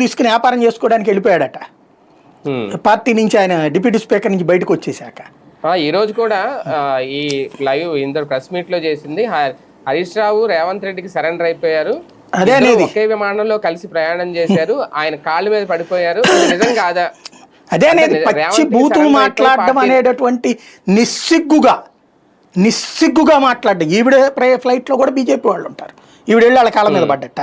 తీసుకుని వ్యాపారం చేసుకోవడానికి వెళ్ళిపోయాడట పార్టీ నుంచి, ఆయన డిప్యూటీ స్పీకర్ నుంచి బయటకు వచ్చేసాక. ఈ రోజు కూడా ఈ లైవ్ ఇందరు ప్రెస్ మీట్ లో చేసింది హరీష్ రావు రేవంత్ రెడ్డికి సరెండర్ అయిపోయారు, ఒకే విమానంలో కలిసి ప్రయాణం చేశారు, ఆయన కాళ్ళ మీద పడిపోయారు, నిజం కాదా? అదే అనేది పచ్చి బూతులు మాట్లాడడం అనేటటువంటి నిస్సిగ్గుగా మాట్లాడడం. ఈవిడ ఫ్లైట్లో కూడా బీజేపీ వాళ్ళు ఉంటారు, ఈవిడ వెళ్ళి వాళ్ళ కాళ్ళ మీద పడ్డట.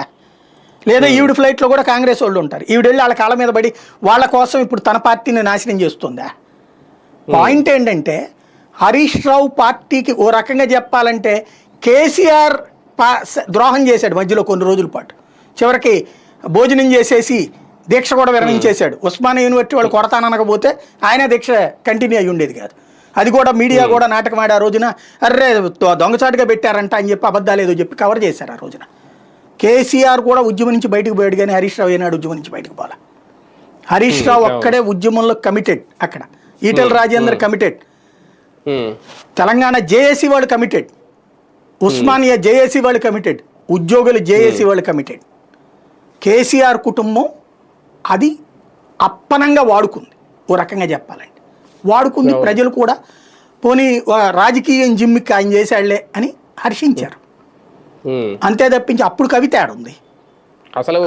లేదా ఈవిడ ఫ్లైట్లో కూడా కాంగ్రెస్ వాళ్ళు ఉంటారు, ఈవిడ వెళ్ళి వాళ్ళ కాళ్ళ మీద పడి వాళ్ళ కోసం ఇప్పుడు తన పార్టీని నాశనం చేస్తుందా? పాయింట్ ఏంటంటే హరీష్ రావు పార్టీకి ఓ రకంగా చెప్పాలంటే కేసీఆర్ ద్రోహం చేశాడు మధ్యలో కొన్ని రోజుల పాటు. చివరికి భోజనం చేసేసి దీక్ష కూడా విరమించేశాడు. ఉస్మానియా యూనివర్సిటీ వాళ్ళు కొడతాననకపోతే ఆయన దీక్ష కంటిన్యూ అయ్యి ఉండేది కాదు. అది కూడా మీడియా కూడా నాటకం ఆడి ఆ రోజున అర్రే దొంగచాటుగా పెట్టారంట అని చెప్పి అబద్ధాలు ఏదో చెప్పి కవర్ చేశారు ఆ రోజున. కేసీఆర్ కూడా ఉద్యమం నుంచి బయటకు పోయాడు కానీ హరీష్ రావు ఏనాడు ఉద్యమం నుంచి బయటకు పోలే. హరీష్ రావు ఒక్కడే ఉద్యమంలో కమిటెడ్. అక్కడ ఈటెల రాజేందర్ కమిటెడ్, తెలంగాణ జేఏసీ వాళ్ళు కమిటెడ్, ఉస్మానియా జేఏసీ వాళ్ళు కమిటెడ్, ఉద్యోగులు జేఏసీ వాళ్ళు కమిటెడ్. కేసీఆర్ కుటుంబం అది అప్పనంగా వాడుకుంది, ఓ రకంగా చెప్పాలంటే వాడుకుంది. ప్రజలు కూడా పోనీ రాజకీయం జిమ్మికి ఆయన చేశాళ్లే అని హర్షించారు, అంతే తప్పించి అప్పుడు కవిత ఆడుంది.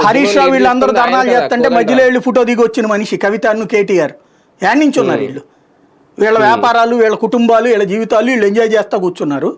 హరీష్ రావు వీళ్ళందరూ ధర్నాలు చేస్తుంటే మధ్యలో వెళ్ళి ఫోటో దిగి వచ్చిన మనిషి కవితను కేటీఆర్ యాడ్ నుంచి ఉన్నారు. వీళ్ళు వీళ్ళ వ్యాపారాలు, వీళ్ళ కుటుంబాలు, వీళ్ళ జీవితాలు వీళ్ళు ఎంజాయ్ చేస్తూ కూర్చున్నారు.